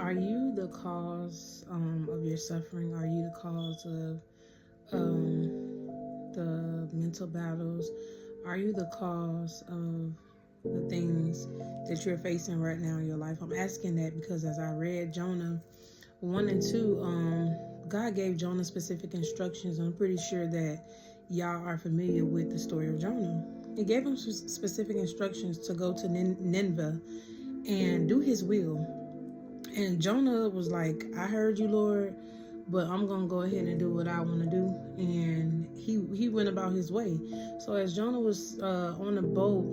Are you the cause of your suffering? Are you the cause of the mental battles? Are you the cause of the things that you're facing right now in your life? I'm asking that because as I read Jonah 1 and 2, God gave Jonah specific instructions. I'm pretty sure that y'all are familiar with the story of Jonah. He gave him specific instructions to go to Nineveh and do his will. And Jonah was like, I heard you, Lord, but I'm going to go ahead and do what I want to do. And he went about his way. So as Jonah was on the boat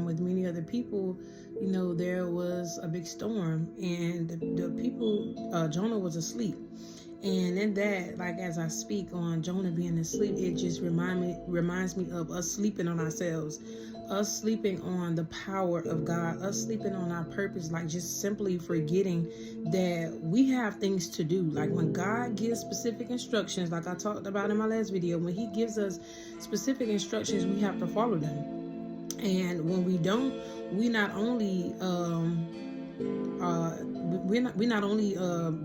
with many other people, there was a big storm. And the people, Jonah was asleep. And in that, like as I speak on Jonah being asleep, it just reminds me of us sleeping on ourselves, us sleeping on the power of God, us sleeping on our purpose, like just simply forgetting that we have things to do. Like when God gives specific instructions, like I talked about in my last video, when he gives us specific instructions, we have to follow them. And when we don't, we not only we're not only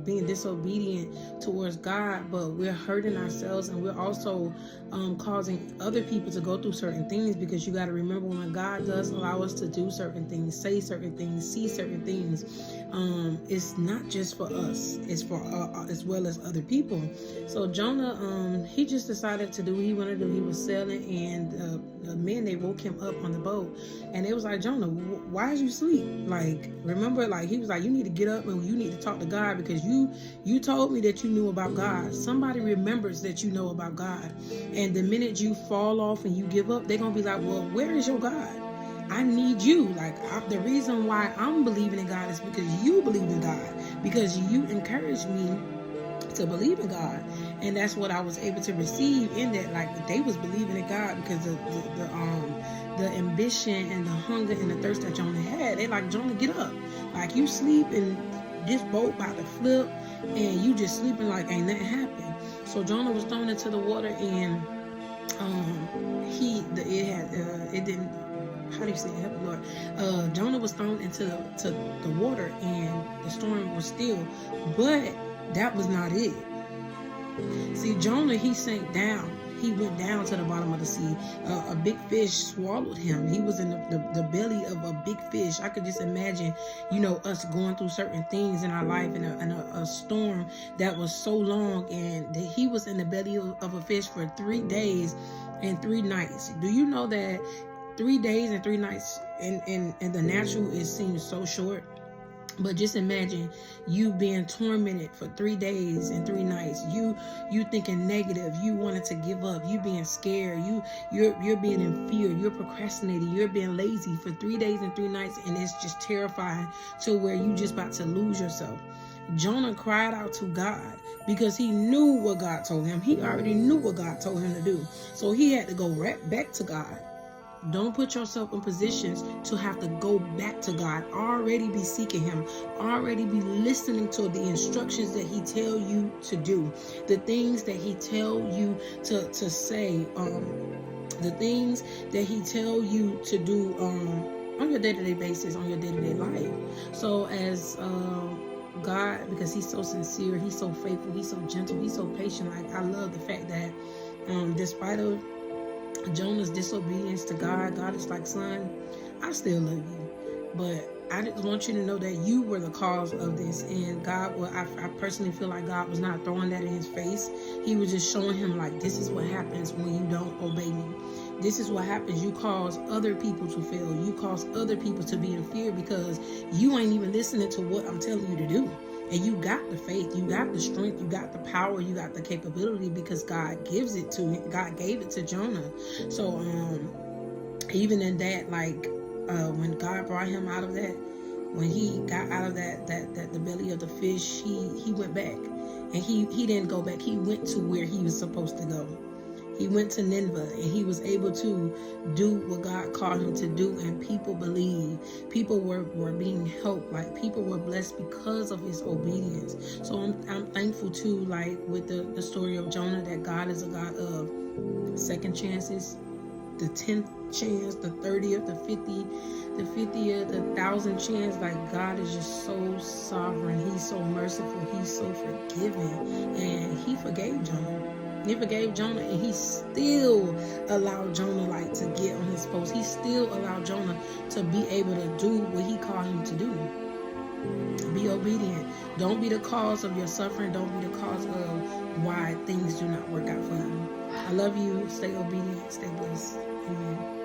being disobedient towards God, but we're hurting ourselves, and we're also causing other people to go through certain things. Because you got to remember, when God does allow us to do certain things, say certain things, see certain things, it's not just for us, it's for as well as other people. So Jonah, he just decided to do what he wanted to do. He was sailing, and the men, they woke him up on the boat, and it was like, Jonah, why is you sleep? Like, remember, like he was like, you need to get up and you need to talk to God, because you told me that you knew about God. Somebody remembers that you know about God, and the minute you fall off and you give up, they're gonna be like, well, where is your God? I need you. Like, the reason why I'm believing in God is because you believe in God, because you encouraged me to believe in God. And that's what I was able to receive in that. Like, they was believing in God because of the ambition and the hunger and the thirst that Jonah had. They like, Jonah, get up. Like, you sleep and this boat about to flip, and you just sleeping like ain't nothing happened. So Jonah was thrown into the water, and it didn't, how do you say it? Help me, Lord. Jonah was thrown into the water, and the storm was still, but that was not it. See, Jonah, he sank down. He went down to the bottom of the sea. A big fish swallowed him. He was in the belly of a big fish. I could just imagine, us going through certain things in our life, in a storm that was so long, and he was in the belly of a fish for 3 days and 3 nights. Do you know that 3 days and 3 nights in the natural, it seems so short? But just imagine you being tormented for 3 days and 3 nights. You thinking negative. You wanted to give up. You being scared. You're being in fear. You're procrastinating. You're being lazy for 3 days and 3 nights, and it's just terrifying to where you just about to lose yourself. Jonah cried out to God because he knew what God told him. He already knew what God told him to do. So he had to go right back to God. Don't put yourself in positions to have to go back to God. Already be seeking him. Already be listening to the instructions that he tell you to do. The things that he tell you to say. The things that he tell you to do on your day-to-day basis, on your day-to-day life. So as God, because he's so sincere, he's so faithful, he's so gentle, he's so patient. Like, I love the fact that despite of Jonah's disobedience to God, God is like, son, I still love you, but I just want you to know that you were the cause of this. And God, I personally feel like God was not throwing that in his face. He was just showing him, like, this is what happens when you don't obey me. This is what happens. You cause other people to fail. You cause other people to be in fear because you ain't even listening to what I'm telling you to do. And you got the faith, you got the strength, you got the power, you got the capability because God gives it to him. God gave it to Jonah. So even in that, like when God brought him out of that, when he got out of that the belly of the fish, he went back, and he didn't go back. He went to where he was supposed to go. He went to Nineveh, and he was able to do what God called him to do, and people believed. People were being helped. Like, people were blessed because of his obedience. So I'm thankful too, like with the story of Jonah, that God is a God of second chances, the 10th chance, the 30th, the 50th, the 1,000 chance. Like, God is just so sovereign. He's so merciful. He's so forgiving. And he forgave Jonah. He forgave Jonah, and he still allowed Jonah like to get on his post. He still allowed Jonah to be able to do what he called him to do. Be obedient. Don't be the cause of your suffering. Don't be the cause of why things do not work out for you. I love you. Stay obedient. Stay blessed. Amen.